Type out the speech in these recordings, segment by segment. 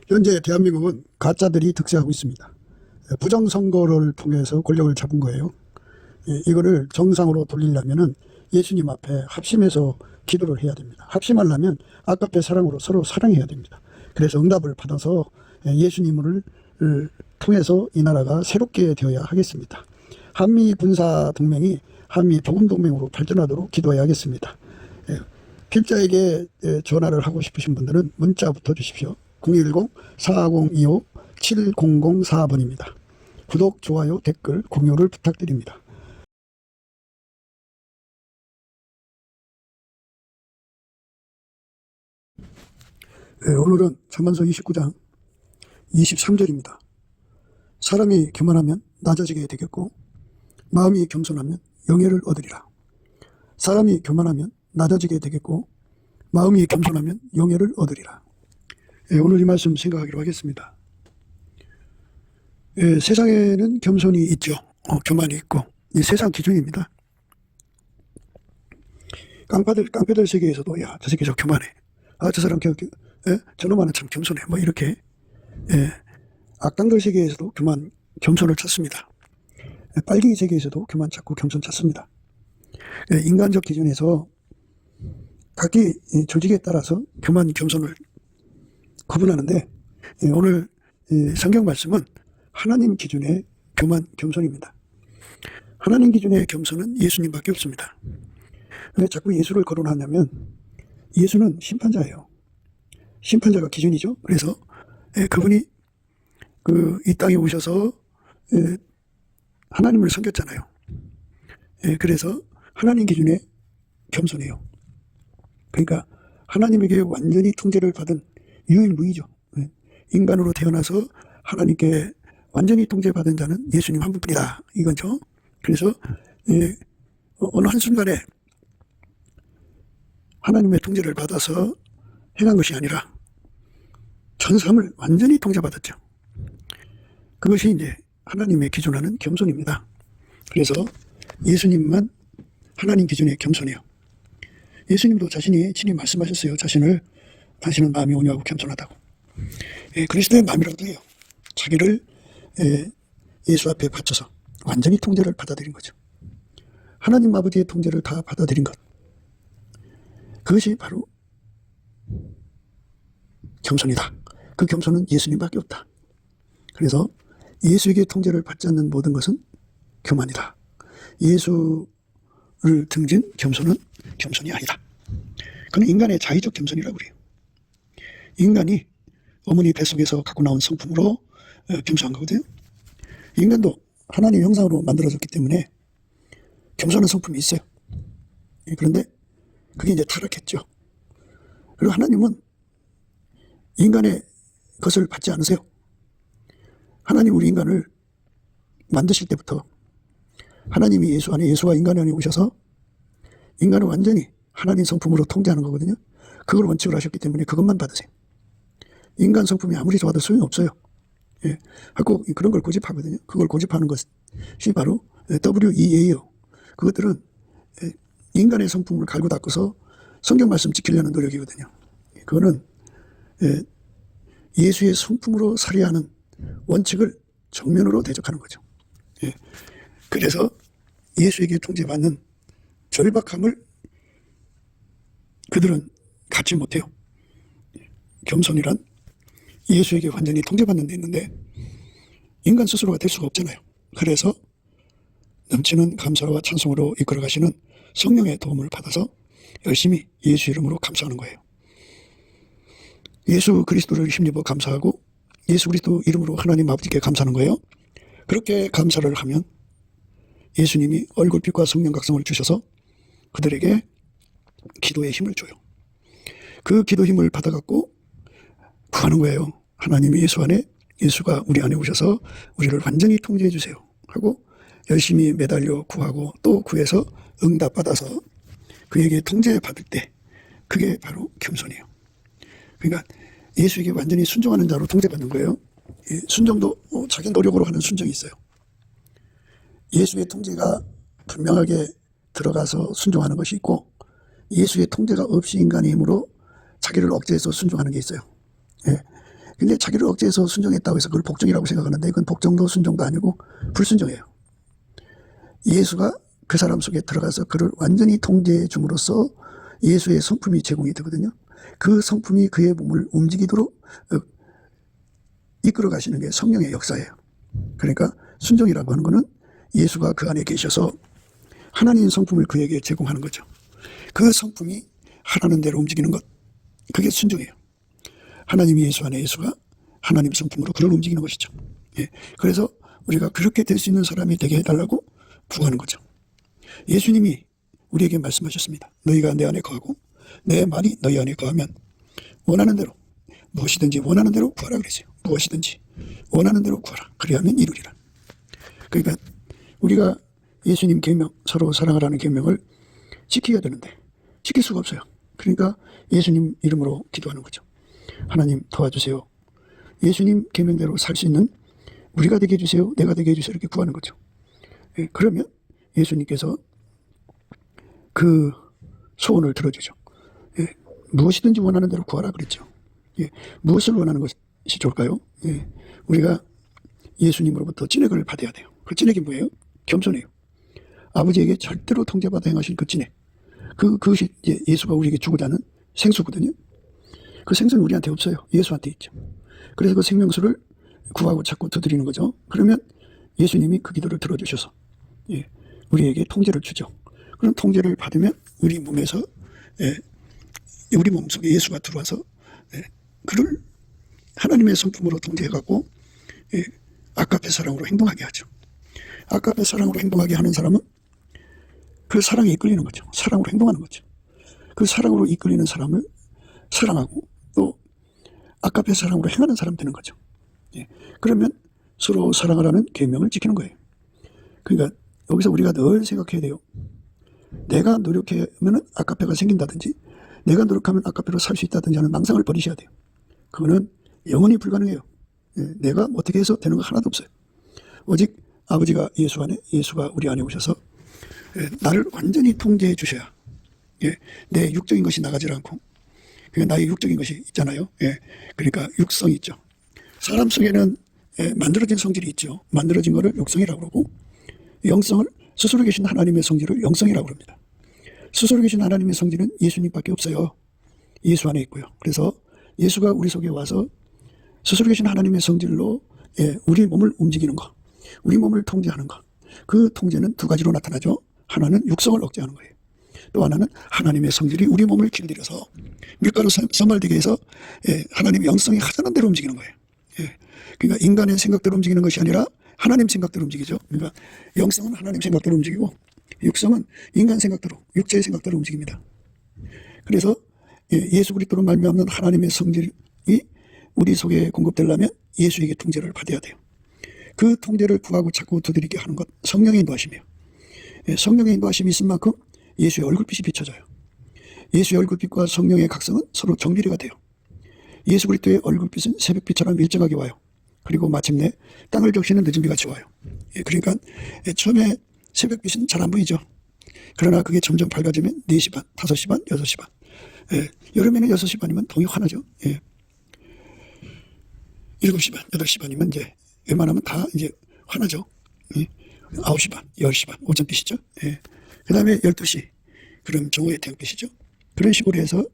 현재 대한민국은 가짜들이 득세하고 있습니다. 부정선거를 통해서 권력을 잡은 거예요. 이거를 정상으로 돌리려면 예수님 앞에 합심해서 기도를 해야 됩니다. 합심하려면 아까페 사랑으로 서로 사랑해야 됩니다. 그래서 응답을 받아서 예수님을 통해서 이 나라가 새롭게 되어야 하겠습니다. 한미 군사 동맹이 한미 복음 동맹으로 발전하도록 기도해야겠습니다. 필자에게 전화를 하고 싶으신 분들은 문자부터 주십시오. 010-4025-7004번입니다. 구독, 좋아요, 댓글, 공유를 부탁드립니다. 오늘은 잠언서 29장 23절입니다. 사람이 교만하면 낮아지게 되겠고 마음이 겸손하면 영예를 얻으리라. 사람이 교만하면 낮아지게 되겠고 마음이 겸손하면 영예를 얻으리라. 오늘 이 말씀 생각하기로 하겠습니다. 세상에는 겸손이 있죠. 교만이 있고 이 세상 기준입니다. 깡패들 세계에서도 야, 저 새끼 저 교만해. 아, 저 사람 저놈 하나 참 겸손해. 뭐 이렇게 악당들 세계에서도 겸손을 찾습니다. 빨갱이 세계에서도 교만 찾고 겸손 찾습니다. 인간적 기준에서 각기 조직에 따라서 교만, 겸손을 구분하는데 오늘 성경 말씀은 하나님 기준의 교만, 겸손입니다. 하나님 기준의 겸손은 예수님밖에 없습니다. 왜 자꾸 예수를 거론하냐면 예수는 심판자예요. 심판자가 기준이죠. 그래서 그분이 이 땅에 오셔서 하나님을 섬겼잖아요. 그래서 하나님 기준의 겸손해요. 그러니까 하나님에게 완전히 통제를 받은 유일무이죠. 인간으로 태어나서 하나님께 완전히 통제받은 자는 예수님 한 분뿐이다. 이거죠. 그래서 어느 한순간에 하나님의 통제를 받아서 행한 것이 아니라 전 삶을 완전히 통제받았죠. 그것이 이제 하나님의 기준하는 겸손입니다. 그래서 예수님만 하나님 기준의 겸손해요. 예수님도 자신이 친히 말씀하셨어요. 당신은 마음이 온유하고 겸손하다고. 그리스도의 마음이라도 해요. 자기를 예수 앞에 바쳐서 완전히 통제를 받아들인 거죠. 하나님 아버지의 통제를 다 받아들인 것. 그것이 바로 겸손이다. 그 겸손은 예수님밖에 없다. 그래서 예수에게 통제를 받지 않는 모든 것은 교만이다. 예수를 등진 겸손은 겸손이 아니다. 그건 인간의 자의적 겸손이라고 그래요. 인간이 어머니 뱃속에서 갖고 나온 성품으로 겸손한 거거든요. 인간도 하나님 형상으로 만들어졌기 때문에 겸손한 성품이 있어요. 그런데 그게 이제 타락했죠. 그리고 하나님은 인간의 것을 받지 않으세요. 하나님 우리 인간을 만드실 때부터 하나님이 예수 안에, 예수가 인간 안에 오셔서 인간을 완전히 하나님 성품으로 통제하는 거거든요. 그걸 원칙으로 하셨기 때문에 그것만 받으세요. 인간 성품이 아무리 좋아도 소용이 없어요. 하고 그런 걸 고집하거든요. 그걸 고집하는 것이 바로 WEA예요. 그것들은 인간의 성품을 갈고 닦아서 성경 말씀 지키려는 노력이거든요. 그거는 예수의 성품으로 살해하는 원칙을 정면으로 대적하는 거죠. 그래서 예수에게 통제받는 절박함을 그들은 갖지 못해요. 겸손이란 예수에게 완전히 통제받는 데 있는데 인간 스스로가 될 수가 없잖아요. 그래서 넘치는 감사와 찬송으로 이끌어 가시는 성령의 도움을 받아서 열심히 예수 이름으로 감사하는 거예요. 예수 그리스도를 힘입어 감사하고 예수 그리스도 이름으로 하나님 아버지께 감사하는 거예요. 그렇게 감사를 하면 예수님이 얼굴빛과 성령 각성을 주셔서 그들에게 기도의 힘을 줘요. 그 기도 힘을 받아갖고 구하는 거예요. 하나님이 예수 안에, 예수가 우리 안에 오셔서 우리를 완전히 통제해 주세요 하고 열심히 매달려 구하고 또 구해서 응답받아서 그에게 통제받을 때 그게 바로 겸손이에요. 그러니까 예수에게 완전히 순종하는 자로 통제받는 거예요. 순종도 자기 노력으로 하는 순종이 있어요. 예수의 통제가 분명하게 들어가서 순종하는 것이 있고 예수의 통제가 없이 인간의 힘으로 자기를 억제해서 순종하는 게 있어요. 근데 자기를 억제해서 순종했다고 해서 그걸 복종이라고 생각하는데 그건 복종도 순종도 아니고 불순종이에요. 예수가 그 사람 속에 들어가서 그를 완전히 통제해 줌으로써 예수의 성품이 제공이 되거든요. 그 성품이 그의 몸을 움직이도록 이끌어 가시는 게 성령의 역사예요. 그러니까 순종이라고 하는 것은 예수가 그 안에 계셔서 하나님 성품을 그에게 제공하는 거죠. 그 성품이 하라는 대로 움직이는 것, 그게 순종이에요. 하나님이 예수 안에 예수가 하나님 성품으로 그를 움직이는 것이죠. 예. 그래서 우리가 그렇게 될 수 있는 사람이 되게 해달라고 구하는 거죠. 예수님이 우리에게 말씀하셨습니다. 너희가 내 안에 거하고 내 말이 너희 안에 거하면 원하는 대로 무엇이든지 원하는 대로 구하라 그랬어요. 무엇이든지 원하는 대로 구하라. 그리하면 이루리라. 그러니까 우리가 예수님 계명, 서로 사랑하라는 계명을 지켜야 되는데 지킬 수가 없어요. 그러니까 예수님 이름으로 기도하는 거죠. 하나님 도와주세요. 예수님 계명대로 살 수 있는 우리가 되게 해주세요. 내가 되게 해주세요. 이렇게 구하는 거죠. 예, 그러면 예수님께서 그 소원을 들어주죠. 예, 무엇이든지 원하는 대로 구하라 그랬죠. 예, 무엇을 원하는 것이 좋을까요? 예, 우리가 예수님으로부터 진액을 받아야 돼요. 그 진액이 뭐예요? 겸손해요. 아버지에게 절대로 통제받아 행하신 그 진액. 그것이 이제 예수가 우리에게 주고자 하는 생수거든요. 그 생수는 우리한테 없어요. 예수한테 있죠. 그래서 그 생명수를 구하고 찾고 두드리는 거죠. 그러면 예수님이 그 기도를 들어주셔서 예, 우리에게 통제를 주죠. 그럼 통제를 받으면 우리 몸에서 우리 몸속에 예수가 들어와서 그를 하나님의 성품으로 통제해갖고 아까페 사랑으로 행동하게 하죠. 아까페 사랑으로 행동하게 하는 사람은 그 사랑에 이끌리는 거죠. 사랑으로 행동하는 거죠. 그 사랑으로 이끌리는 사람을 사랑하고 또 아까페 사랑으로 행하는 사람 되는 거죠. 그러면 서로 사랑하라는 계명을 지키는 거예요. 그러니까 여기서 우리가 늘 생각해야 돼요. 내가 노력하면 아까페가 생긴다든지 내가 노력하면 아까페로 살 수 있다든지 하는 망상을 버리셔야 돼요. 그거는 영원히 불가능해요. 내가 어떻게 해서 되는 거 하나도 없어요. 오직 아버지가 예수 안에, 예수가 우리 안에 오셔서 나를 완전히 통제해 주셔야 내 육적인 것이 나가지 않고 나의 육적인 것이 있잖아요. 그러니까 육성이 있죠. 사람 속에는 만들어진 성질이 있죠. 만들어진 것을 육성이라고 그러고 영성을 스스로 계신 하나님의 성질을 영성이라고 합니다. 스스로 계신 하나님의 성질은 예수님밖에 없어요. 예수 안에 있고요. 그래서 예수가 우리 속에 와서 스스로 계신 하나님의 성질로 우리 몸을 움직이는 것, 우리 몸을 통제하는 것. 그 통제는 두 가지로 나타나죠. 하나는 육성을 억제하는 거예요. 또 하나는 하나님의 성질이 우리 몸을 길들여서 밀가루 선발되게 해서 하나님의 영성이 하자는 대로 움직이는 거예요. 그러니까 인간의 생각대로 움직이는 것이 아니라 하나님 생각대로 움직이죠. 그러니까 영성은 하나님 생각대로 움직이고 육성은 인간 생각대로, 육체의 생각대로 움직입니다. 그래서 예수 그리스도로 말미암는 하나님의 성질이 우리 속에 공급되려면 예수에게 통제를 받아야 돼요. 그 통제를 구하고 찾고 두드리게 하는 것, 성령의 인도하심이에요. 성령의 인도하심이 있은 만큼 예수의 얼굴빛이 비춰져요. 예수의 얼굴빛과 성령의 각성은 서로 정비례가 돼요. 예수 그리스도의 얼굴빛은 새벽빛처럼 일정하게 와요. 그리고 마침내 땅을 적시는 늦은 비같이 와요. 그러니까 처음에 새벽빛은 잘 안 보이죠. 그러나 그게 점점 밝아지면 4시 반, 5시 반, 6시 반. 여름에는 6시 반이면 동이 환하죠. 7시 반, 8시 반이면 이제 웬만하면 다 이제 환하죠. 9시 반, 10시 반, 오전빛이죠. 그 다음에 12시, 그럼 정오의 태양빛이죠. 그런 식으로 해서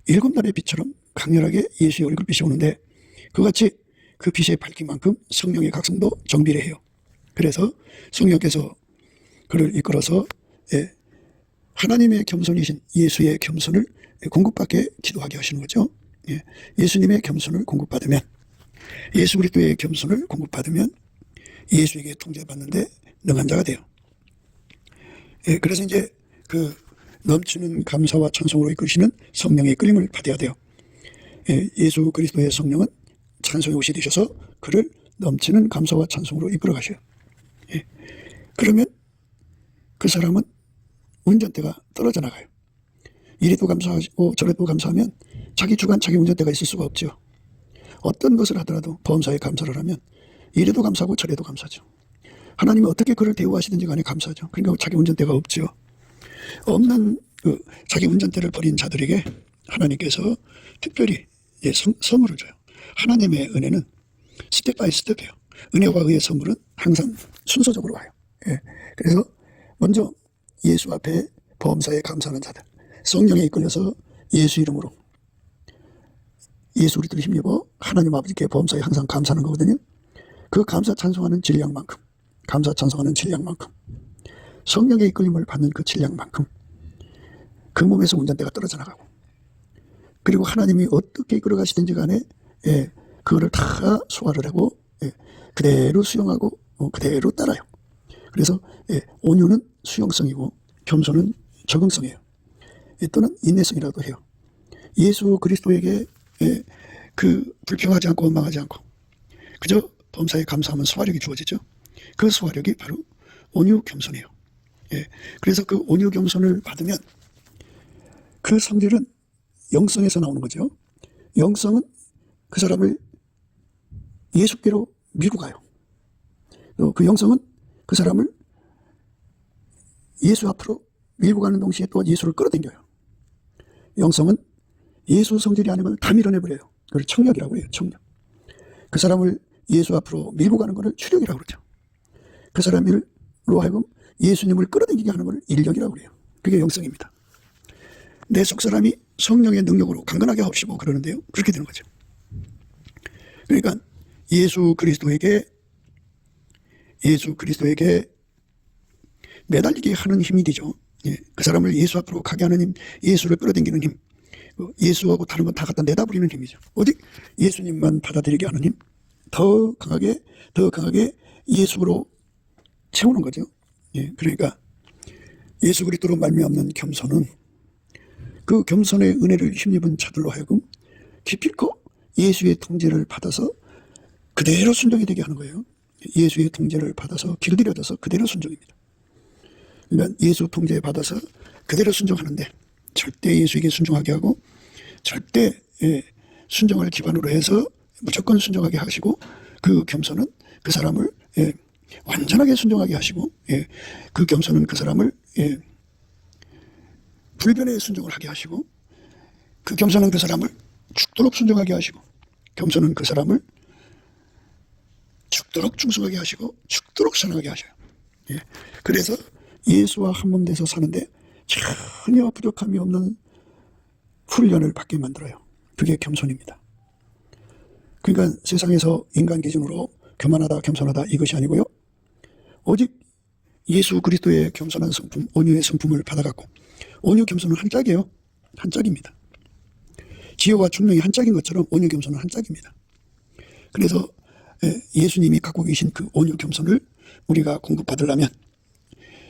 7날의 빛처럼 강렬하게 예수의 얼굴빛이 오는데 그같이 그 빛의 밝기만큼 성령의 각성도 정비례해요. 그래서 성령께서 그를 이끌어서 하나님의 겸손이신 예수의 겸손을 공급받게 기도하게 하시는 거죠. 예수님의 겸손을 공급받으면, 예수 그리스도의 겸손을 공급받으면 예수에게 통제받는데 능한 자가 돼요. 그래서 이제 그 넘치는 감사와 찬송으로 이끌시는 성령의 이끌림을 받아야 돼요. 예수 그리스도의 성령은 찬송의 옷이 되셔서 그를 넘치는 감사와 찬송으로 이끌어 가셔요. 그러면 그 사람은 운전대가 떨어져 나가요. 이래도 감사하고 저래도 감사하면 자기 주관, 자기 운전대가 있을 수가 없죠. 어떤 것을 하더라도 범사에 감사를 하면 이래도 감사하고 저래도 감사하죠. 하나님이 어떻게 그를 대우하시든지 간에 감사하죠. 그러니까 자기 운전대가 없죠. 없는 자기 운전대를 버린 자들에게 하나님께서 특별히 선물을 줘요. 하나님의 은혜는 스텝 바이 스텝이에요. 은혜와 의의 선물은 항상 순서적으로 와요. 예. 그래서 먼저 예수 앞에 범사에 감사하는 자들, 성령에 이끌려서 예수 이름으로 예수 그리스도를 힘입어 하나님 아버지께 범사에 항상 감사하는 거거든요. 그 감사 찬송하는 질량만큼, 감사 찬송하는 질량만큼, 성령의 이끌림을 받는 그 질량만큼 그 몸에서 운전대가 떨어져 나가고, 그리고 하나님이 어떻게 이끌어 가시든지 간에 그거를 다 소화를 하고 그대로 수용하고 그대로 따라요. 그래서 온유는 수용성이고 겸손은 적응성이에요. 또는 인내성이라도 해요. 예수 그리스도에게 그 불평하지 않고 원망하지 않고 그저 범사에 감사하면 소화력이 주어지죠. 그 소화력이 바로 온유 겸손이에요. 그래서 그 온유 겸손을 받으면 그 성질은 영성에서 나오는 거죠. 영성은 그 사람을 예수께로 밀고 가요. 또 그 영성은 그 사람을 예수 앞으로 밀고 가는 동시에 또 예수를 끌어당겨요. 영성은 예수 성질이 아닌 걸 다 밀어내버려요. 그걸 청력이라고 해요. 청력. 그 사람을 예수 앞으로 밀고 가는 것을 추력이라고 그러죠. 그 사람으로 하여금 예수님을 끌어당기게 하는 것을 인력이라고 그래요. 그게 영성입니다. 내 속사람이 성령의 능력으로 강건하게 하옵시고 그러는데요. 그렇게 되는 거죠. 그러니까 예수 그리스도에게 매달리게 하는 힘이 되죠. 그 사람을 예수 앞으로 가게 하는 힘, 예수를 끌어당기는 힘, 예수하고 다른 건 다 갖다 내다버리는 힘이죠. 오직 예수님만 받아들이게 하는 힘, 더 강하게 예수로 채우는 거죠. 그러니까 예수 그리스도로 말미암는 겸손은 그 겸손의 은혜를 힘입은 자들로 하여금 기필코 예수의 통제를 받아서 그대로 순종이 되게 하는 거예요. 예수의 통제를 받아서 길들여져서 그대로 순종입니다. 그러니까 예수 통제 받아서 그대로 순종하는데 절대 예수에게 순종하게 하고 절대 순종을 기반으로 해서 무조건 순종하게 하시고, 그 겸손은 그 사람을 완전하게 순종하게 하시고, 그 겸손은 그 사람을 불변의 순종을 하게 하시고, 그 겸손은 그 사람을 죽도록 순종하게 하시고, 겸손은 그 사람을 죽도록 충성하게 하시고 죽도록 사랑하게 하셔요. 그래서 예수와 한 몸 돼서 사는데 전혀 부족함이 없는 훈련을 받게 만들어요. 그게 겸손입니다. 그러니까 세상에서 인간 기준으로 교만하다, 겸손하다 이것이 아니고요. 오직 예수 그리스도의 겸손한 성품, 온유의 성품을 받아갖고, 온유 겸손은 한 짝이에요. 한 짝입니다. 지혜와 총명이 한 짝인 것처럼 온유 겸손은 한 짝입니다. 그래서 예수님이 갖고 계신 그 온유 겸손을 우리가 공급받으려면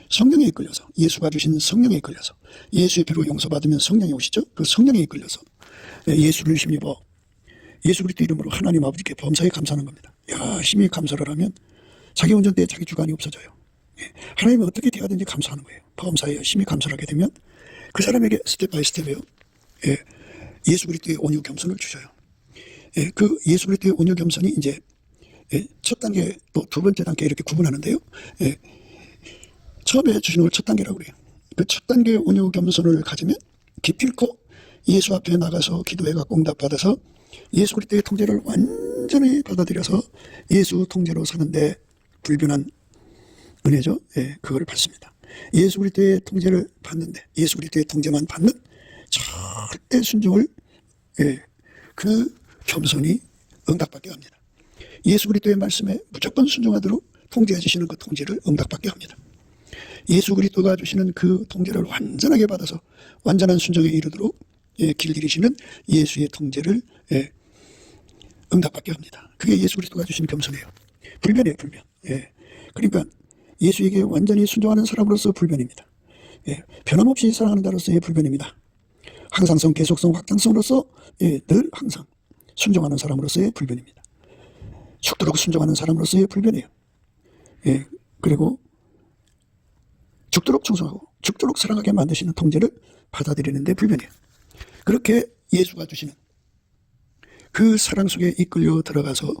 성령에 이끌려서, 예수가 주신 성령에 이끌려서, 예수의 피로 용서받으면 성령이 오시죠. 그 성령에 이끌려서 예수를 힘입어 예수 그리스도 이름으로 하나님 아버지께 범사에 감사하는 겁니다. 열심히 감사를 하면 자기 운전대에 자기 주관이 없어져요. 하나님이 어떻게 대하든지 감사하는 거예요. 범사에 열심히 감사를 하게 되면 그 사람에게 스텝 바이 스텝이에요. 예수 그리스도의 온유 겸손을 주셔요. 그 예수 그리스도의 온유 겸손이 이제 첫 단계 또 두 번째 단계 이렇게 구분하는데요. 처음에 주시는 걸 첫 단계라고 그래요. 그 첫 단계 온유 겸손을 가지면 기필코 예수 앞에 나가서 기도해가 응답받아서 예수 그리스도의 통제를 완전히 받아들여서 예수 통제로 사는데 불변한 은혜죠. 그거를 받습니다. 예수 그리스도의 통제를 받는데, 예수 그리스도의 통제만 받는 절대 순종을 그 겸손이 응답받게 합니다. 예수 그리스도의 말씀에 무조건 순종하도록 통제해 주시는 그 통제를 응답받게 합니다. 예수 그리스도가 주시는 그 통제를 완전하게 받아서 완전한 순종에 이르도록 길들이시는 예수의 통제를 응답받게 합니다. 그게 예수 그리스도가 주신 겸손이에요. 불변이에요, 불변. 그러니까 예수에게 완전히 순종하는 사람으로서 불변입니다. 변함없이 사랑하는 자로서의 불변입니다. 항상성, 계속성, 확장성으로서 늘 항상 순종하는 사람으로서의 불변입니다. 죽도록 순종하는 사람으로서의 불변이에요. 그리고 죽도록 충성하고 죽도록 사랑하게 만드시는 통제를 받아들이는데 불변이에요. 그렇게 예수가 주시는 그 사랑 속에 이끌려 들어가서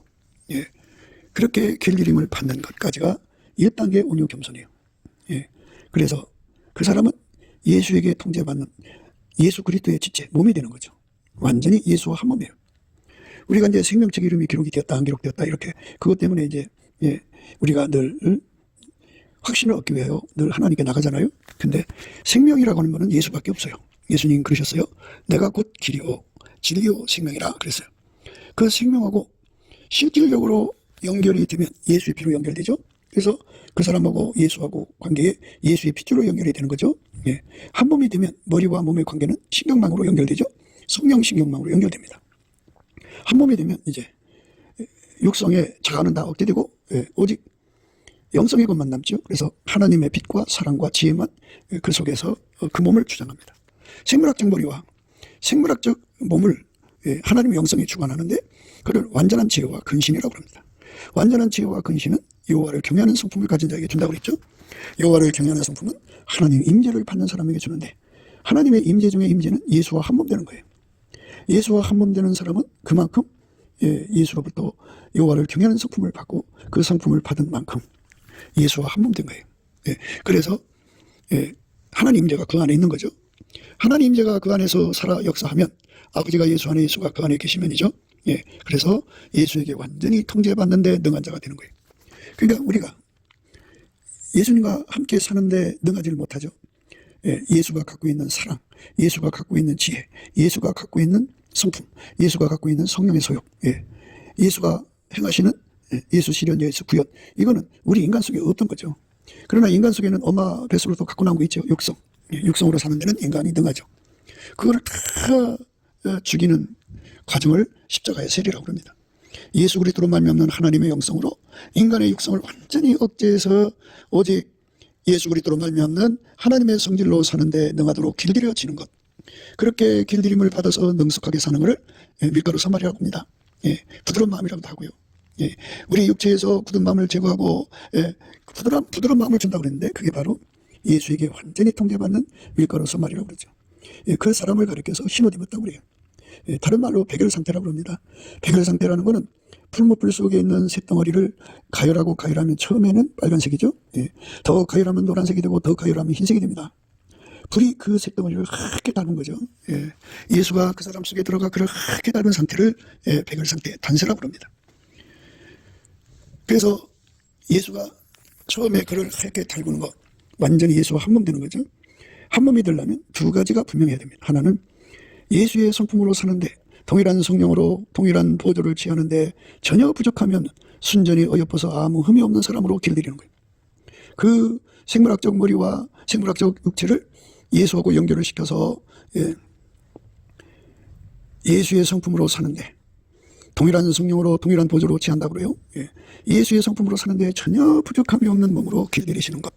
그렇게 길들임을 받는 것까지가 1단계 온유 겸손이에요. 그래서 그 사람은 예수에게 통제받는 예수 그리스도의 지체, 몸이 되는 거죠. 완전히 예수와 한 몸이에요. 우리가 이제 생명책 이름이 기록이 되었다, 안 기록되었다, 이렇게 그것 때문에 이제 우리가 늘 확신을 얻기 위하여 늘 하나님께 나가잖아요. 근데 생명이라고 하는 것은 예수밖에 없어요. 예수님 그러셨어요. 내가 곧 길이요 진리요 생명이라 그랬어요. 그 생명하고 실질적으로 연결이 되면 예수의 피로 연결되죠. 그래서 그 사람하고 예수하고 관계에 예수의 피줄로 연결이 되는 거죠. 한 몸이 되면 머리와 몸의 관계는 신경망으로 연결되죠. 성령 신경망으로 연결됩니다. 한 몸이 되면 이제 육성의 자아는 다 억제되고 오직 영성의 것만 남죠. 그래서 하나님의 빛과 사랑과 지혜만 그 속에서 그 몸을 주장합니다. 생물학적 머리와 생물학적 몸을 하나님의 영성이 주관하는데 그를 완전한 지혜와 근신이라고 합니다. 완전한 지혜와 근신은 여호와를 경외하는 성품을 가진 자에게 준다고 그랬죠. 여호와를 경외하는 성품은 하나님의 임재를 받는 사람에게 주는데 하나님의 임재 중에 임재는 예수와 한 몸 되는 거예요. 예수와 한 몸 되는 사람은 그만큼 예수로부터 여호와를 경외하는 성품을 받고 그 성품을 받은 만큼 예수와 한 몸 된 거예요. 그래서 하나님 임재가 그 안에 있는 거죠. 하나님 임재가 그 안에서 살아 역사하면 아버지가 예수 안에 예수가 그 안에 계시면이죠. 그래서 예수에게 완전히 통제받는데 능한 자가 되는 거예요. 그러니까 우리가 예수님과 함께 사는데 능하지를 못하죠. 예수가 갖고 있는 사랑, 예수가 갖고 있는 지혜, 예수가 갖고 있는 성품, 예수가 갖고 있는 성령의 소욕, 예수가 행하시는 예수 실현, 예수 구현, 이거는 우리 인간 속에 없던 거죠. 그러나 인간 속에는 엄마 뱃속으로도 갖고 나온 거 있죠. 육성. 육성으로 사는 데는 인간이 능하죠. 그거를 다 죽이는 과정을 십자가의 세례라고 합니다. 예수 그리스도로 말미암는 하나님의 영성으로 인간의 육성을 완전히 억제해서 오직 예수 그리스도로 말미암는 하나님의 성질로 사는데 능하도록 길들여지는 것. 그렇게 길들임을 받아서 능숙하게 사는 것을 밀가루 사마리라고 합니다. 부드러운 마음이라고도 하고요. 우리 육체에서 굳은 마음을 제거하고 부드러운 마음을 준다고 그랬는데 그게 바로 예수에게 완전히 통제받는 밀가루 사마리라고 그러죠. 그 사람을 가리켜서 흰옷 입었다고 그래요. 다른 말로 백열 상태라고 합니다. 백열 상태라는 것은 풀무불 속에 있는 쇳덩어리를 가열하면 처음에는 빨간색이죠. 더 가열하면 노란색이 되고 더 가열하면 흰색이 됩니다. 불이 그 쇳덩어리를 하얗게 닮은 거죠. 예수가 그 사람 속에 들어가 그를 하얗게 닮은 상태를 백열 상태, 단세라고 합니다. 그래서 예수가 처음에 그를 하얗게 닮은 것, 완전히 예수와 한 몸 되는 거죠. 한 몸이 되려면 두 가지가 분명해야 됩니다. 하나는 예수의 성품으로 사는데 동일한 성령으로 동일한 보조를 취하는데 전혀 부족하면 순전히 어여뻐서 아무 흠이 없는 사람으로 길들이는 거예요. 그 생물학적 머리와 생물학적 육체를 예수하고 연결을 시켜서 예수의 성품으로 사는데 동일한 성령으로 동일한 보조로 취한다고 그래요. 예수의 성품으로 사는데 전혀 부족함이 없는 몸으로 길들이시는 것.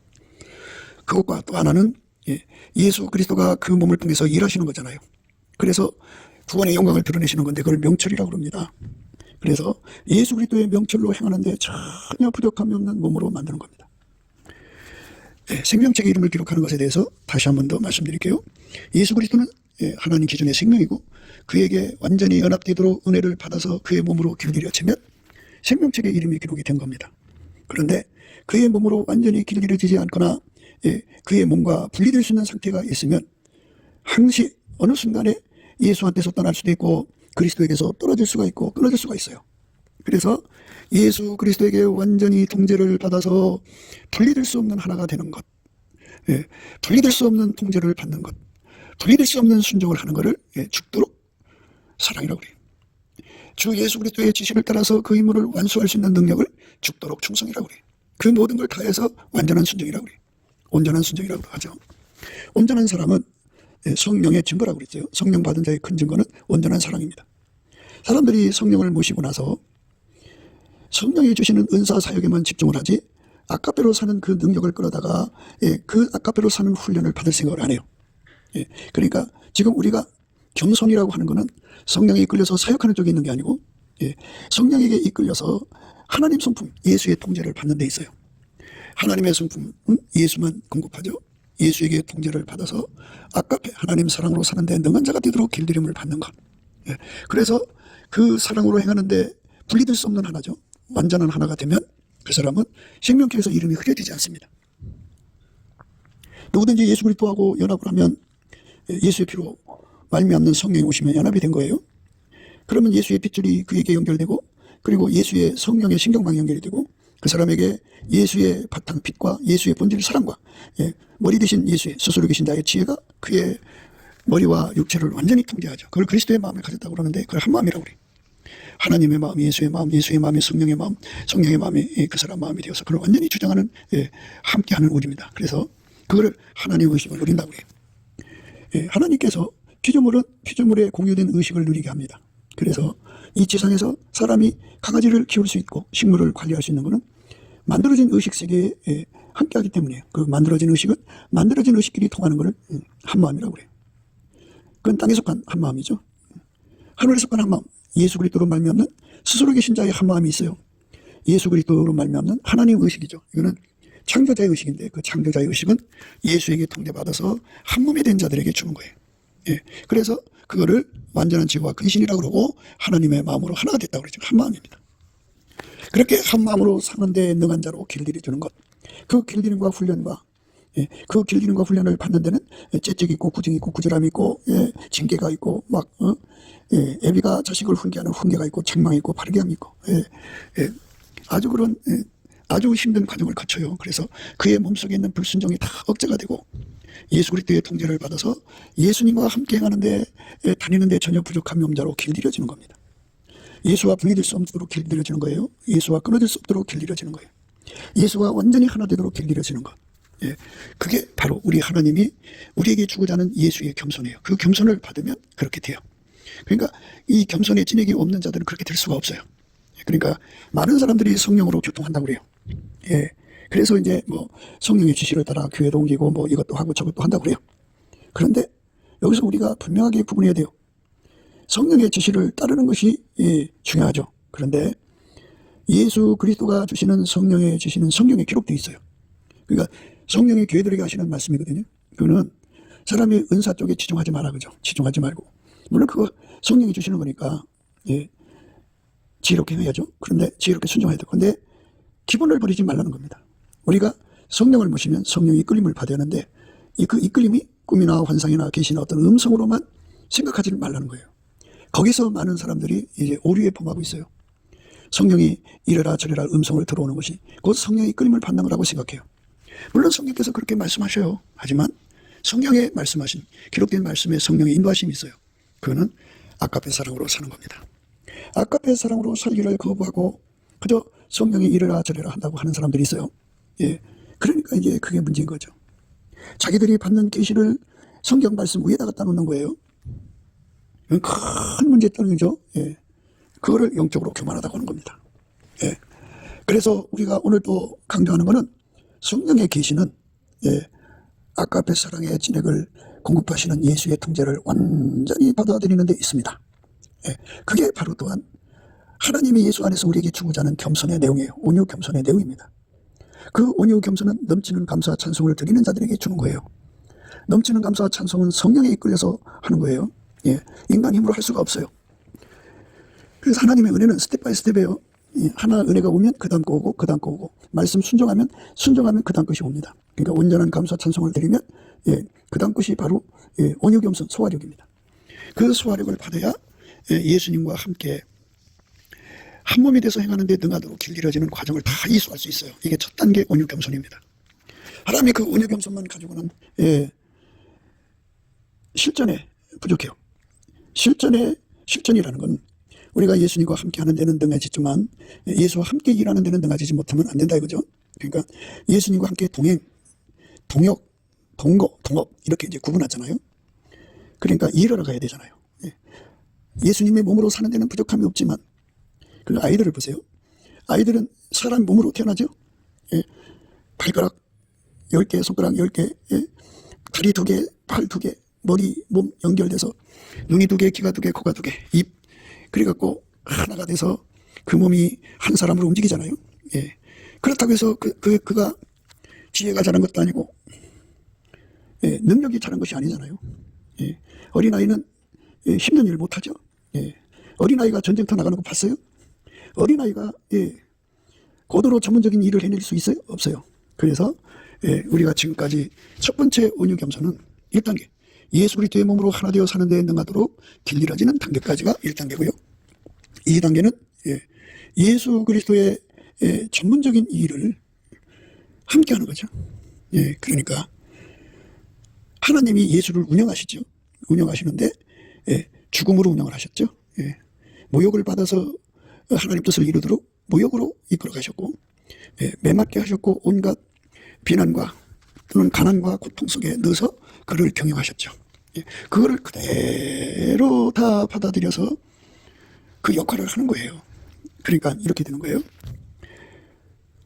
그것과 또 하나는 예수 그리스도가 그 몸을 통해서 일하시는 거잖아요. 그래서 구원의 영광을 드러내시는 건데 그걸 명철이라고 합니다. 그래서 예수 그리스도의 명철로 행하는데 전혀 부족함이 없는 몸으로 만드는 겁니다. 생명책의 이름을 기록하는 것에 대해서 다시 한 번 더 말씀드릴게요. 예수 그리스도는 하나님 기준의 생명이고 그에게 완전히 연합되도록 은혜를 받아서 그의 몸으로 길들여지면 생명책의 이름이 기록이 된 겁니다. 그런데 그의 몸으로 완전히 길들여지지 않거나 그의 몸과 분리될 수 있는 상태가 있으면 항시 어느 순간에 예수한테서 떠날 수도 있고 그리스도에게서 떨어질 수가 있고 끊어질 수가 있어요. 그래서 예수 그리스도에게 완전히 통제를 받아서 분리될 수 없는 하나가 되는 것, 분리될 수 없는 통제를 받는 것, 분리될 수 없는 순종을 하는 것을 죽도록 사랑이라고 그래요. 주 예수 그리스도의 지시를 따라서 그 임무를 완수할 수 있는 능력을 죽도록 충성이라고 그래요. 그 모든 걸 다해서 완전한 순종이라고 그래요. 온전한 순종이라고 하죠. 온전한 사람은 성령의 증거라고 그랬죠. 성령 받은 자의 큰 증거는 온전한 사랑입니다. 사람들이 성령을 모시고 나서 성령이 주시는 은사 사역에만 집중을 하지 아카페로 사는 그 능력을 끌어다가 그 아카페로 사는 훈련을 받을 생각을 안 해요. 그러니까 지금 우리가 겸손이라고 하는 것은 성령에 이끌려서 사역하는 쪽에 있는 게 아니고 성령에게 이끌려서 하나님 성품 예수의 통제를 받는 데 있어요. 하나님의 성품은 예수만 공급하죠. 예수에게 통제를 받아서 아까페 하나님 사랑으로 사는데 능한 자가 되도록 길들임을 받는 것. 그래서 그 사랑으로 행하는데 분리될 수 없는 하나죠. 완전한 하나가 되면 그 사람은 생명책에서 이름이 흐려지지 않습니다. 누구든지 예수 그리스도하고 연합을 하면 예수의 피로 말미암는 성령이 오시면 연합이 된 거예요. 그러면 예수의 핏줄이 그에게 연결되고, 그리고 예수의 성령의 신경망이 연결이 되고, 그 사람에게 예수의 바탕 빛과 예수의 본질 사랑과, 머리 대신 예수의 스스로 계신 자의 지혜가 그의 머리와 육체를 완전히 통제하죠. 그걸 그리스도의 마음을 가졌다고 그러는데 그걸 한 마음이라고 그래요. 하나님의 마음, 예수의 마음, 예수의 마음이 성령의 마음, 성령의 마음이 그 사람 마음이 되어서 그걸 완전히 주장하는, 함께하는 우리입니다. 그래서 그거를 하나님의 의식을 누린다고 그래요. 하나님께서 피조물에 공유된 의식을 누리게 합니다. 그래서 이 지상에서 사람이 강아지를 키울 수 있고 식물을 관리할 수 있는 것은 만들어진 의식 세계에 함께하기 때문이에요. 그 만들어진 의식은 만들어진 의식끼리 통하는 것을 한 마음이라고 그래요. 그건 땅에 속한 한 마음이죠. 하늘에 속한 한 마음, 예수 그리스도로 말미암는 스스로 계신 자의 한 마음이 있어요. 예수 그리스도로 말미암는 하나님 의식이죠. 이거는 창조자의 의식인데 그 창조자의 의식은 예수에게 통제받아서 한 몸이 된 자들에게 주는 거예요. 그래서 그거를 완전한 지혜와 근신이라고 그러고 하나님의 마음으로 하나가 됐다고 그러죠. 한 마음입니다. 그렇게 한 마음으로 사는데 능한 자로 길들여 주는 것. 그 길들임과 훈련과 그 길들임과 훈련을 받는 데는 재적이 있고 구증이 있고 구절함이 있고 징계가 있고 막 애비가 자식을 훈계하는 훈계가 있고 책망이 있고 바르게함이 있고 아주 그런 아주 힘든 과정을 거쳐요. 그래서 그의 몸속에 있는 불순종이 다 억제가 되고 예수 그리스도의 통제를 받아서 예수님과 함께 행하는데 다니는데 전혀 부족함이 없는 자로 길들여지는 겁니다. 예수와 분리될 수 없도록 길들여지는 거예요. 예수와 끊어질 수 없도록 길들여지는 거예요. 예수와 완전히 하나 되도록 길들여지는 것. 그게 바로 우리 하나님이 우리에게 주고자 하는 예수의 겸손이에요. 그 겸손을 받으면 그렇게 돼요. 그러니까 이 겸손의 진액이 없는 자들은 그렇게 될 수가 없어요. 그러니까 많은 사람들이 성령으로 교통한다고 그래요. 그래서 이제 뭐 성령의 지시를 따라 교회도 옮기고 뭐 이것도 하고 저것도 한다고 그래요. 그런데 여기서 우리가 분명하게 구분해야 돼요. 성령의 지시를 따르는 것이 중요하죠. 그런데 예수 그리스도가 주시는 성령의 지시는 성경에 기록되어 있어요. 그러니까 성령이 교회들에게 하시는 말씀이거든요. 그거는 사람의 은사 쪽에 치중하지 마라 그죠. 치중하지 말고. 물론 그거 성령이 주시는 거니까 지혜롭게 해야죠. 그런데 지혜롭게 순종해야 돼요. 그런데 기본을 버리지 말라는 겁니다. 우리가 성령을 모시면 성령의 이끌림을 받아야 하는데 그 이끌림이 꿈이나 환상이나 계시나 어떤 음성으로만 생각하지 말라는 거예요. 거기서 많은 사람들이 이제 오류에 범하고 있어요. 성령이 이래라 저래라 음성을 들어오는 것이 곧 성령의 이끌림을 받는 거라고 생각해요. 물론 성령께서 그렇게 말씀하셔요. 하지만 성령의 말씀하신 기록된 말씀에 성령의 인도하심이 있어요. 그거는 아까페 사랑으로 사는 겁니다. 아까페 사랑으로 살기를 거부하고 그저 성령이 이래라 저래라 한다고 하는 사람들이 있어요. 그러니까 이제 그게 문제인 거죠. 자기들이 받는 계시를 성경 말씀 위에다 갖다 놓는 거예요. 큰 문제점이죠. 그거를 영적으로 교만하다고 하는 겁니다. 그래서 우리가 오늘 또 강조하는 것은 성령의 계시는 아까페 사랑의 진액을 공급하시는 예수의 통제를 완전히 받아들이는 데 있습니다. 그게 바로 또한 하나님이 예수 안에서 우리에게 주고자 하는 겸손의 내용이에요. 온유 겸손의 내용입니다. 그 온유 겸손은 넘치는 감사와 찬송을 드리는 자들에게 주는 거예요. 넘치는 감사와 찬송은 성령에 이끌려서 하는 거예요. 인간 힘으로 할 수가 없어요. 그래서 하나님의 은혜는 스텝 바이 스텝이에요. 하나 은혜가 오면 그 다음 거 오고 그 다음 거 오고 말씀 순종하면 그 다음 것이 옵니다. 그러니까 온전한 감사 찬송을 드리면 그 다음 것이 바로 온유 겸손 소화력입니다. 그 소화력을 받아야 예수님과 함께 한 몸이 돼서 행하는데 능하도록 길들여지는 과정을 다 이수할 수 있어요. 이게 첫 단계 온유 겸손입니다. 하나님이 그 온유 겸손만 가지고는 실전에 부족해요. 실전이라는 건 우리가 예수님과 함께 하는 데는 능해지지만 예수와 함께 일하는 데는 능해지지 못하면 안 된다 이거죠. 그러니까 예수님과 함께 동행, 동역, 동업 이렇게 이제 구분하잖아요. 그러니까 일하러 가야 되잖아요. 예수님의 몸으로 사는 데는 부족함이 없지만 그 아이들을 보세요. 아이들은 사람 몸으로 태어나죠. 발가락 10개, 손가락 10개, 다리 2개, 팔 2개, 머리, 몸 연결돼서 눈이 2개, 귀가 2개, 코가 2개, 입 그래갖고 하나가 돼서 그 몸이 한 사람으로 움직이잖아요. 그렇다고 해서 그가 지혜가 자란 것도 아니고 능력이 자란 것이 아니잖아요. 어린아이는 힘든 일을 못하죠. 어린아이가 전쟁터 나가는 거 봤어요? 어린아이가 고도로 전문적인 일을 해낼 수 있어요? 없어요. 그래서 우리가 지금까지 첫 번째 온유 겸손은 1단계 예수 그리스도의 몸으로 하나 되어 사는 데 능하도록 길들여지는 단계까지가 1단계고요. 2단계는 예수 그리스도의 전문적인 일을 함께 하는 거죠. 그러니까 하나님이 예수를 운영하시죠. 운영하시는데 죽음으로 운영을 하셨죠. 모욕을 받아서 하나님 뜻을 이루도록 모욕으로 이끌어 가셨고, 매맞게 하셨고, 온갖 비난과 또는 가난과 고통 속에 넣어서 그를 경영하셨죠. 그거를 그대로 다 받아들여서 그 역할을 하는 거예요. 그러니까 이렇게 되는 거예요.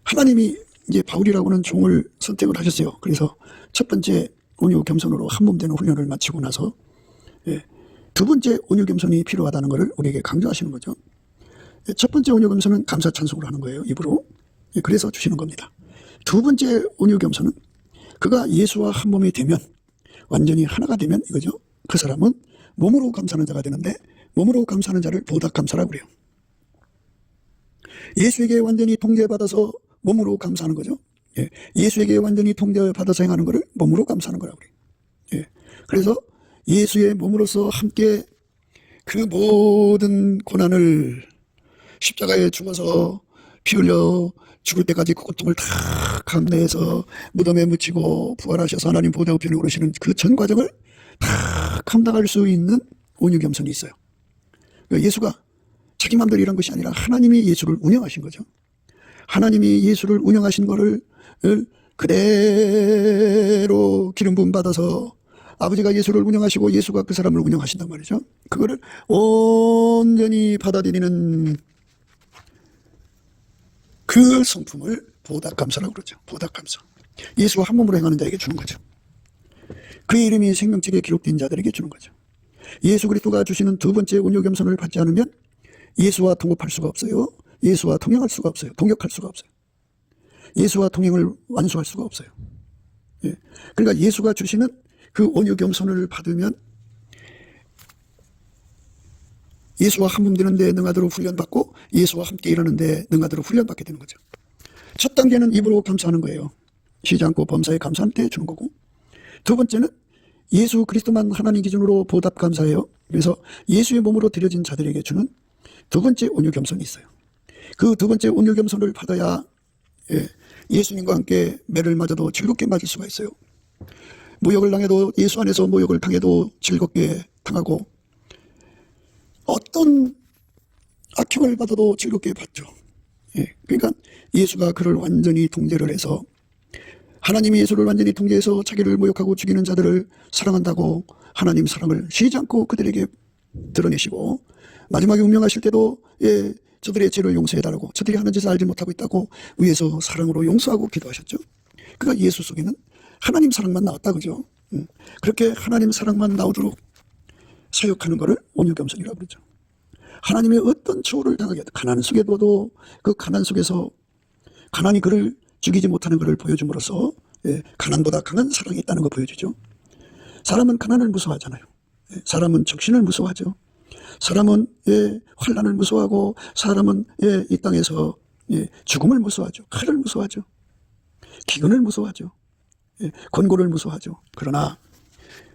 하나님이 이제 바울이라고는 종을 선택을 하셨어요. 그래서 첫 번째 온유 겸손으로 한 몸 되는 훈련을 마치고 나서 두 번째 온유 겸손이 필요하다는 것을 우리에게 강조하시는 거죠. 첫 번째 온유 겸손은 감사 찬송을 하는 거예요. 입으로. 그래서 주시는 겁니다. 두 번째 온유 겸손은 그가 예수와 한 몸이 되면, 완전히 하나가 되면 이거죠. 그 사람은 몸으로 감사하는 자가 되는데, 몸으로 감사하는 자를 보답 감사라고 그래요. 예수에게 완전히 통제받아서 몸으로 감사하는 거죠. 예수에게 완전히 통제받아서 행하는 것을 몸으로 감사하는 거라고 그래요. 그래서 예수의 몸으로서 함께 그 모든 고난을 십자가에 죽어서 피 흘려 죽을 때까지 그 고통을 다 감내해서 무덤에 묻히고 부활하셔서 하나님 보좌 우편에 오르시는 그 전 과정을 다 감당할 수 있는 온유 겸손이 있어요. 예수가 자기 마음대로 일한 것이 아니라 하나님이 예수를 운영하신 거죠. 하나님이 예수를 운영하신 거를 그대로 기름 부음 받아서 아버지가 예수를 운영하시고 예수가 그 사람을 운영하신단 말이죠. 그거를 온전히 받아들이는 그 성품을 보답감사라고 그러죠. 보답감사. 예수와 한 몸으로 행하는 자에게 주는 거죠. 그의 이름이 생명책에 기록된 자들에게 주는 거죠. 예수 그리스도가 주시는 두 번째 온유 겸손을 받지 않으면 예수와 동업할 수가 없어요. 예수와 동행할 수가 없어요. 동역할 수가 없어요. 예수와 동행을 완수할 수가 없어요. 그러니까 예수가 주시는 그 온유 겸손을 받으면 예수와 한 몸 되는 데 능하도록 훈련받고 예수와 함께 일하는 데 능하도록 훈련받게 되는 거죠. 첫 단계는 입으로 감사하는 거예요. 쉬지 않고 범사에 감사할 때 주는 거고, 두 번째는 예수 그리스도만 하나님 기준으로 보답 감사해요. 그래서 예수의 몸으로 드려진 자들에게 주는 두 번째 온유 겸손이 있어요. 그 두 번째 온유 겸손을 받아야 예수님과 함께 매를 맞아도 즐겁게 맞을 수가 있어요. 모욕을 당해도 예수 안에서 모욕을 당해도 즐겁게 당하고, 어떤 악행을 받아도 즐겁게 받죠. 그러니까 예수가 그를 완전히 통제를 해서, 하나님이 예수를 완전히 통제해서 자기를 모욕하고 죽이는 자들을 사랑한다고 하나님 사랑을 쉬지 않고 그들에게 드러내시고, 마지막에 운명하실 때도 저들의 죄를 용서해달라고, 저들이 하는 짓을 알지 못하고 있다고 위에서 사랑으로 용서하고 기도하셨죠. 그러니까 예수 속에는 하나님 사랑만 나왔다, 그죠? 그렇게 하나님 사랑만 나오도록 사역하는 것을 온유 겸손이라고 그러죠. 하나님의 어떤 처우를 당하게 해도 가난 속에도 그 가난 속에서 가난이 그를 죽이지 못하는 것을 보여줌으로써 가난보다 강한 사랑이 있다는 걸 보여주죠. 사람은 가난을 무서워하잖아요. 사람은 적신을 무서워하죠. 사람은 환난을 무서워하고, 사람은 이 땅에서 죽음을 무서워하죠. 칼을 무서워하죠. 기근을 무서워하죠. 권고를 무서워하죠. 그러나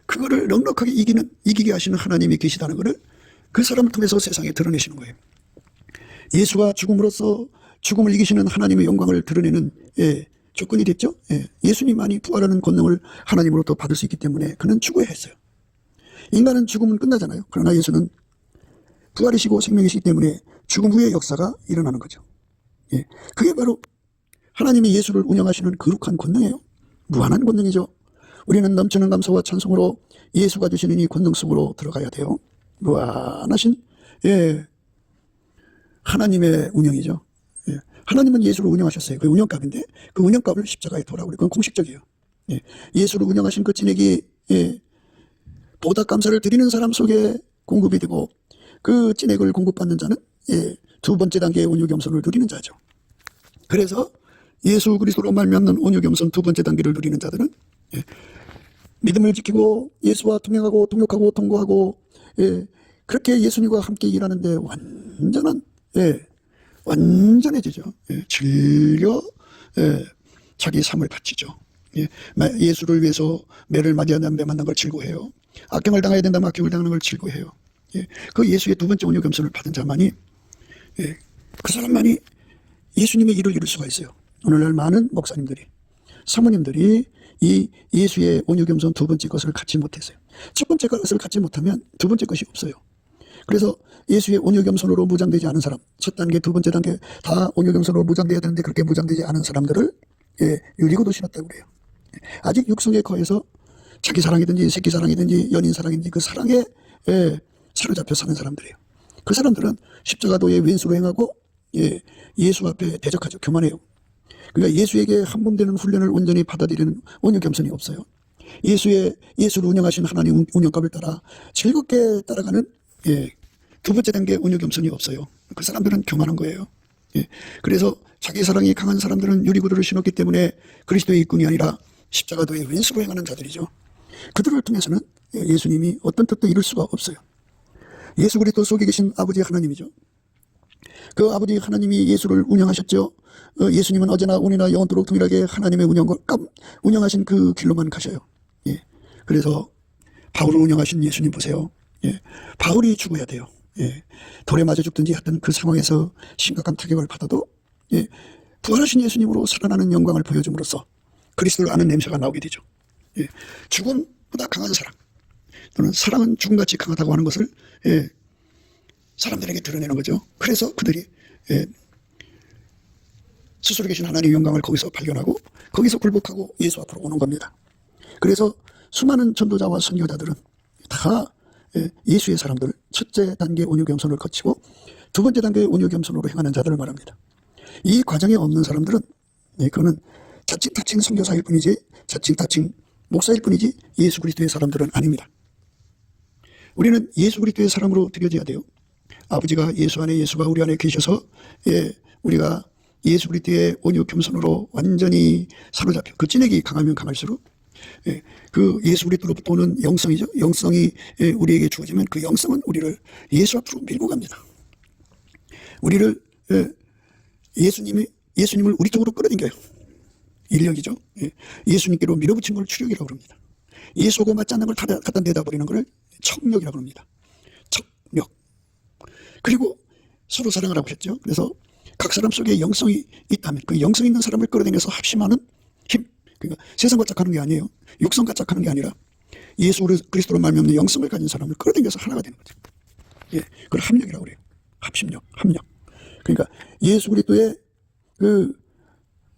그거를 넉넉하게 이기게 하시는 하나님이 계시다는 것을 그 사람을 통해서 세상에 드러내시는 거예요. 예수가 죽음으로써 죽음을 이기시는 하나님의 영광을 드러내는 조건이 됐죠. 예수님만이 부활하는 권능을 하나님으로부터 받을 수 있기 때문에 그는 죽어야 했어요. 인간은 죽으면 끝나잖아요. 그러나 예수는 부활이시고 생명이시기 때문에 죽음 후의 역사가 일어나는 거죠. 그게 바로 하나님이 예수를 운영하시는 거룩한 권능이에요. 무한한 권능이죠. 우리는 넘치는 감사와 찬송으로 예수가 주시는 이 권능 속으로 들어가야 돼요. 무한하신 하나님의 운영이죠. 하나님은 예수를 운영하셨어요. 그 운영값인데 그 운영값을 십자가에 돌아오고, 그건 공식적이에요. 예수를 운영하신 그 진액이 보답 감사를 드리는 사람 속에 공급이 되고, 그 진액을 공급받는 자는 두 번째 단계의 온유 겸손을 누리는 자죠. 그래서 예수 그리스도로 말미암는 온유 겸손 두 번째 단계를 누리는 자들은 믿음을 지키고 예수와 동행하고 동역하고 동거하고, 그렇게 예수님과 함께 일하는데 완전해지죠. 즐겨 자기 삶을 바치죠. 예수를 위해서 매를 맞이해야 매 만난 걸 즐거워해요. 악경을 당해야 된다면 악경을 당하는 걸 즐거워해요. 그 예수의 두 번째 온유 겸손을 받은 자만이 예, 그 사람만이 예수님의 일을 이룰 수가 있어요. 오늘날 많은 목사님들이, 사모님들이 이 예수의 온유겸손 두 번째 것을 갖지 못했어요. 첫 번째 것을 갖지 못하면 두 번째 것이 없어요. 그래서 예수의 온유겸손으로 무장되지 않은 사람, 첫 단계, 두 번째 단계 다 온유겸손으로 무장돼야 되는데 그렇게 무장되지 않은 사람들을 유리고도 신었다고 그래요. 아직 육성에 거해서 자기 사랑이든지 새끼 사랑이든지 연인 사랑이든지 그 사랑에 사로잡혀 사는 사람들이에요. 그 사람들은 십자가도의 왼수로 행하고 예수 앞에 대적하죠. 교만해요. 그러니까 예수에게 한몸되는 훈련을 온전히 받아들이는 온유겸손이 없어요. 예수를 운영하신 하나님 운영법을 따라 즐겁게 따라가는 두 번째 단계 온유겸손이 없어요. 그 사람들은 교만한 거예요. 그래서 자기 사랑이 강한 사람들은 유리구두를 신었기 때문에 그리스도의 일꾼이 아니라 십자가도의 왼수로 행하는 자들이죠. 그들을 통해서는 예수님이 어떤 뜻도 이룰 수가 없어요. 예수 그리스도 속에 계신 아버지 하나님이죠. 그 아버지 하나님이 예수를 운영하셨죠. 예수님은 어제나 오늘이나 영원토록 동일하게 하나님의 운영하신 그 길로만 가셔요. 그래서 바울을 운영하신 예수님 보세요. 바울이 죽어야 돼요. 돌에 맞아 죽든지 하여튼 그 상황에서 심각한 타격을 받아도 부활하신 예수님으로 살아나는 영광을 보여줌으로써 그리스도를 아는 냄새가 나오게 되죠. 죽음보다 강한 사랑 또는 사랑은 죽음같이 강하다고 하는 것을 사람들에게 드러내는 거죠. 그래서 그들이 스스로 계신 하나님의 영광을 거기서 발견하고 거기서 굴복하고 예수 앞으로 오는 겁니다. 그래서 수많은 전도자와 선교자들은 다 예수의 사람들, 첫째 단계 온유겸손을 거치고 두 번째 단계의 온유겸손으로 행하는 자들을 말합니다. 이 과정에 없는 사람들은 그거는 자칭 선교사일 뿐이지 자칭 목사일 뿐이지 예수 그리스도의 사람들은 아닙니다. 우리는 예수 그리스도의 사람으로 드려져야 돼요. 아버지가 예수 안에 예수가 우리 안에 계셔서 우리가 예수 그리스도의 온유겸손으로 완전히 사로잡혀 그 찐액이 강하면 강할수록 그 예수 그리스도로부터 오는 영성이죠. 영성이 우리에게 주어지면 그 영성은 우리를 예수 앞으로 밀고 갑니다. 우리를 예수님을 우리 쪽으로 끌어당겨요. 인력이죠. 예수님께로 밀어붙인 걸 추력이라고 합니다. 예수하고 맞지 않는 걸 갖다 내다 버리는 걸 척력이라고 합니다. 척력. 그리고 서로 사랑을 하고 하셨죠. 그래서 각 사람 속에 영성이 있다면 그 영성 있는 사람을 끌어당겨서 합심하는 힘. 그러니까 세상과 짝하는 게 아니에요. 육성과 짝하는 게 아니라 예수 그리스도로 말미암는 영성을 가진 사람을 끌어당겨서 하나가 되는 거죠. 그걸 합력이라고 그래요. 합심력, 합력. 그러니까 예수 그리스도의 그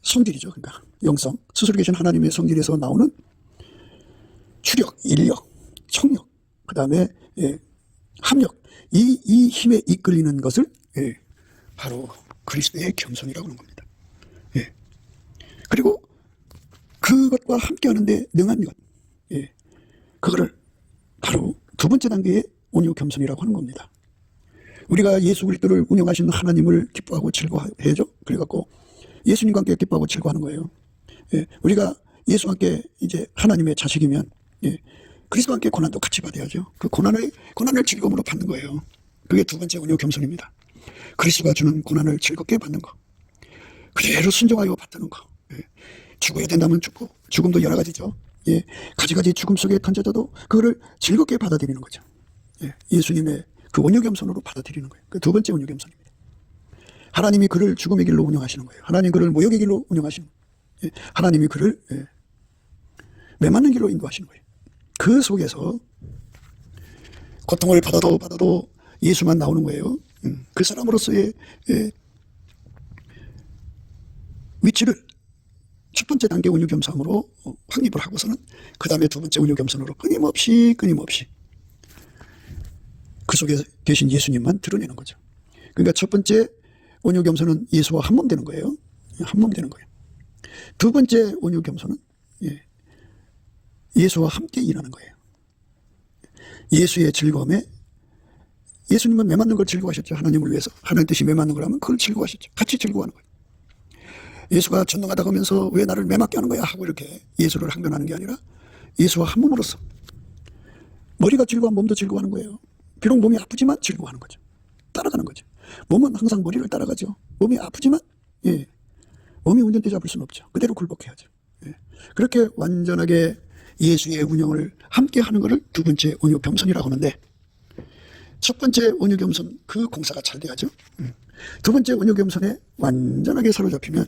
성질이죠. 그러니까 영성, 스스로 계신 하나님의 성질에서 나오는 추력, 인력, 청력, 그 다음에 합력. 이 힘에 이끌리는 것을 바로 그리스도의 겸손이라고 하는 겁니다. 그리고 그것과 함께하는데 능한 것, 그거를 바로 두 번째 단계의 온유 겸손이라고 하는 겁니다. 우리가 예수 그리스도를 운영하신 하나님을 기뻐하고 즐거워해죠. 그래갖고 예수님과 함께 기뻐하고 즐거워하는 거예요. 우리가 예수와 함께 이제 하나님의 자식이면 그리스도와 함께 고난도 같이 받아야죠. 그 고난을 즐거움으로 받는 거예요. 그게 두 번째 온유 겸손입니다. 그리스도가 주는 고난을 즐겁게 받는 거, 그대로 순종하여 받는 거. 죽어야 된다면 죽고, 죽음도 여러 가지죠. 가지가지 죽음 속에 던져져도 그거를 즐겁게 받아들이는 거죠. 예수님의 그 온유 겸손으로 받아들이는 거예요. 그 두 번째 온유 겸손입니다. 하나님이 그를 죽음의 길로 운영하시는 거예요. 하나님 그를 모욕의 길로 운영하시는 거예요. 하나님이 그를 매맞는 길로 인도하시는 거예요. 그 속에서 고통을 받아도 예수만 나오는 거예요. 그 사람으로서의 위치를 첫 번째 단계 온유 겸손으로 확립을 하고서는 그 다음에 두 번째 온유 겸손으로 끊임없이 그 속에 계신 예수님만 드러내는 거죠. 그러니까 첫 번째 온유 겸손은 예수와 한 몸 되는 거예요. 한 몸 되는 거예요. 두 번째 온유 겸손은 예수와 함께 일하는 거예요. 예수의 즐거움에 예수님은 매맞는 걸 즐거워하셨죠. 하나님을 위해서. 하나님 뜻이 매맞는 걸 하면 그걸 즐거워하셨죠. 같이 즐거워하는 거예요. 예수가 전능하다고 하면서 왜 나를 매맞게 하는 거야 하고 이렇게 예수를 항변하는 게 아니라 예수와 한 몸으로서 머리가 즐거운 몸도 즐거워하는 거예요. 비록 몸이 아프지만 즐거워하는 거죠. 따라가는 거죠. 몸은 항상 머리를 따라가죠. 몸이 아프지만 몸이 운전대 잡을 수는 없죠. 그대로 굴복해야죠. 그렇게 완전하게 예수의 운영을 함께 하는 것을 두 번째 온유 겸손이라고 하는데 첫 번째 온유 겸손 그 공사가 잘 돼야죠. 두 번째 온유 겸손에 완전하게 사로잡히면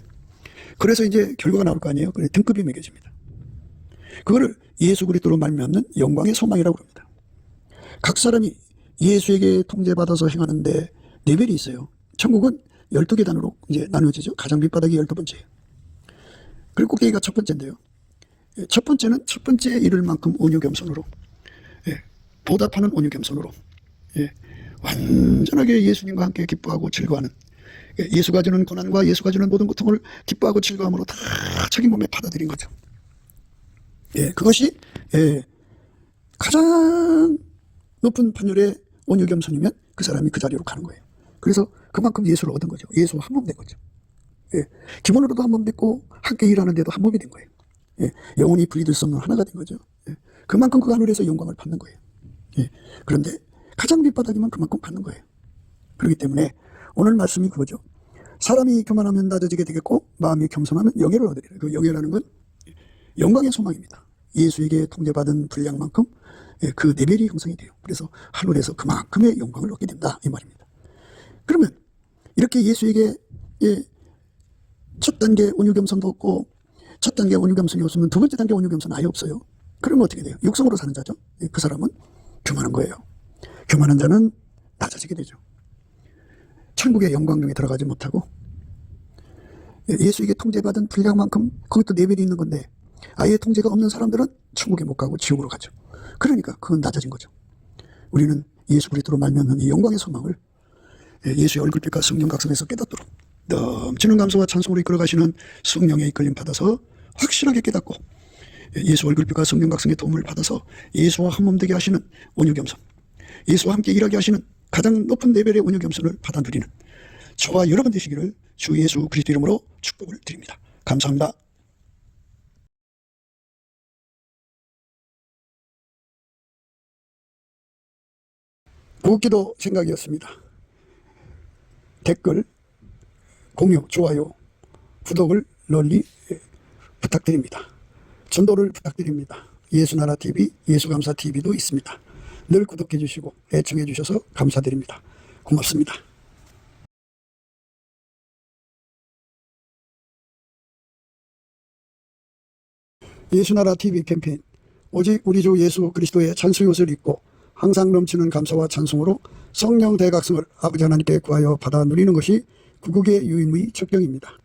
그래서 이제 결과가 나올 거 아니에요. 그래 등급이 매겨집니다. 그거를 예수 그리스도로 말미암는 영광의 소망이라고 합니다. 각 사람이 예수에게 통제받아서 행하는데 레벨이 있어요. 천국은 12계단으로 이제 나누어지죠. 가장 밑바닥이 12번째예요. 그리고 꼭대기가 첫 번째인데요. 첫 번째는 첫 번째 이룰 만큼 온유 겸손으로, 보답하는 온유 겸손으로, 완전하게 예수님과 함께 기뻐하고 즐거워하는, 예수가 주는 고난과 예수가 주는 모든 고통을 기뻐하고 즐거움으로 다 자기 몸에 받아들인 거죠. 그것이 가장 높은 판결의 온유 겸손이면 그 사람이 그 자리로 가는 거예요. 그래서 그만큼 예수를 얻은 거죠. 예수와 한 몸 된 거죠. 기본으로도 한 몸 됐고 함께 일하는데도 한 몸이 된 거예요. 영혼이 분리될 수 없는 하나가 된 거죠. 그만큼 그 하늘에서 영광을 받는 거예요. 그런데 가장 밑바닥이면 그만큼 받는 거예요. 그렇기 때문에 오늘 말씀이 그거죠. 사람이 교만하면 낮아지게 되겠고 마음이 겸손하면 영예를 얻으리라. 그 영예라는 건 영광의 소망입니다. 예수에게 통제받은 분량만큼 그 레벨이 형성이 돼요. 그래서 하늘에서 그만큼의 영광을 얻게 된다 이 말입니다. 그러면 이렇게 예수에게 첫 단계 온유 겸손도 없고 첫 단계 온유 겸손이 없으면 두 번째 단계 온유 겸손은 아예 없어요. 그러면 어떻게 돼요? 육성으로 사는 자죠. 그 사람은 교만한 거예요. 교만한 자는 낮아지게 되죠. 천국의 영광 중에 들어가지 못하고 예수에게 통제받은 분량만큼 거기 또 레벨이 있는 건데 아예 통제가 없는 사람들은 천국에 못 가고 지옥으로 가죠. 그러니까 그건 낮아진 거죠. 우리는 예수 그리스도로 말미암는 이 영광의 소망을 예수의 얼굴빛과 성령 각성에서 깨닫도록 넘치는 감사와 찬송으로 이끌어가시는 성령의 이끌림 받아서 확실하게 깨닫고 예수 얼굴빛과 성령 각성의 도움을 받아서 예수와 한 몸 되게 하시는 온유 겸손, 예수와 함께 일하게 하시는 가장 높은 레벨의 온유 겸손을 받아 누리는 저와 여러분 되시기를 주 예수 그리스도 이름으로 축복을 드립니다. 감사합니다. 구기도 생각이었습니다. 댓글, 공유, 좋아요, 구독을 널리 부탁드립니다. 전도를 부탁드립니다. 예수나라TV, 예수감사TV도 있습니다. 늘 구독해 주시고 애청해 주셔서 감사드립니다. 고맙습니다. 예수나라TV 캠페인 오직 우리 주 예수 그리스도의 찬송옷을 입고 항상 넘치는 감사와 찬송으로 성령 대각성을 아버지 하나님께 구하여 받아 누리는 것이 구국의 유임의 척경입니다.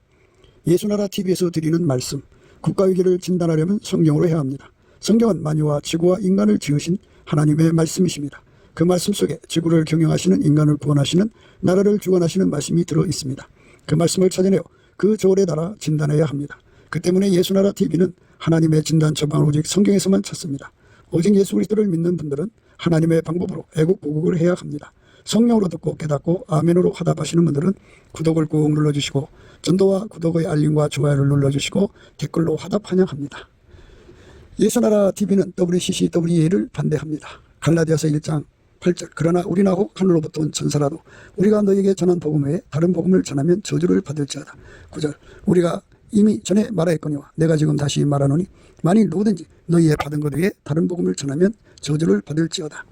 예수나라TV에서 드리는 말씀, 국가위기를 진단하려면 성경으로 해야 합니다. 성경은 만유와 지구와 인간을 지으신 하나님의 말씀이십니다. 그 말씀 속에 지구를 경영하시는 인간을 구원하시는 나라를 주관하시는 말씀이 들어 있습니다. 그 말씀을 찾아내어 그 조언에 따라 진단해야 합니다. 그 때문에 예수나라TV는 하나님의 진단 처방을 오직 성경에서만 찾습니다. 오직 예수 그리스도를 믿는 분들은 하나님의 방법으로 애국보국을 해야 합니다. 성령으로 듣고 깨닫고 아멘으로 화답하시는 분들은 구독을 꾹 눌러주시고 전도와 구독의 알림과 좋아요를 눌러주시고 댓글로 화답 환영합니다. 예수나라TV는 WCCWA를 반대합니다. 갈라디아서 1장 8절 그러나 우리나 혹 하늘로부터 온 천사라도 우리가 너에게 전한 복음 외에 다른 복음을 전하면 저주를 받을지어다. 9절 우리가 이미 전에 말하였거니와 내가 지금 다시 말하노니 만일 누구든지 너희의 받은 것 외에 다른 복음을 전하면 저주를 받을지어다.